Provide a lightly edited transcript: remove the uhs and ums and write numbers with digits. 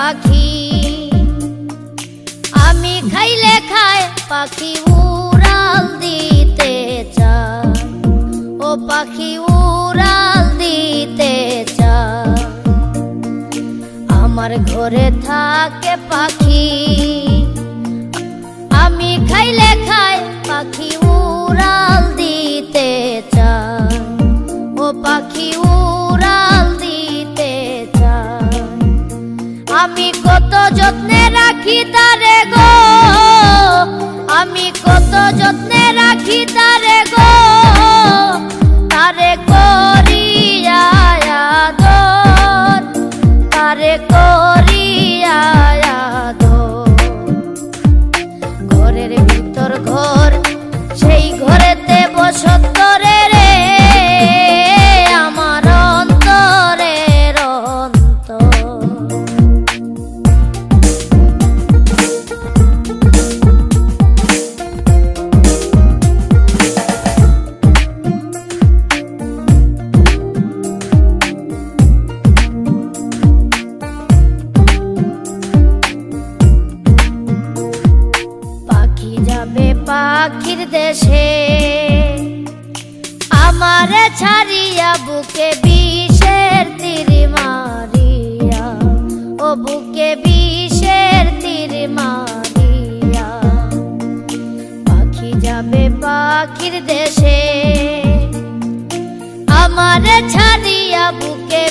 পাখি, আমি খাইলে খায় পাখি উড়াল দিতে চায়, ও পাখি উড়াল দিতে চায়। আমার ঘরে থাকে পাখি, আমি খাইলে খায় পাখি উড়াল দিতে চায়, ও পাখি উড়াল দিতে চায়। আমি কত যত্নে রাখি তারে গো, আমি কত যত্নে রাখি তারে গো, তারে করিয়া আদর, তারে করিয়া আদর। ঘরের ভিতর ঘর, সেই ঘরেতে বসত রে রে আমার অন্তরের অন্তর। পাখি যাবে পাখির দেশে, আমারে ছাড়িয়া বুকে বিষের তীর মারিয়া, ও বুকে বিষের তীর মারিয়া। পাখি যাবে পাখির দেশে, আমারে ছাড়িয়া বুকে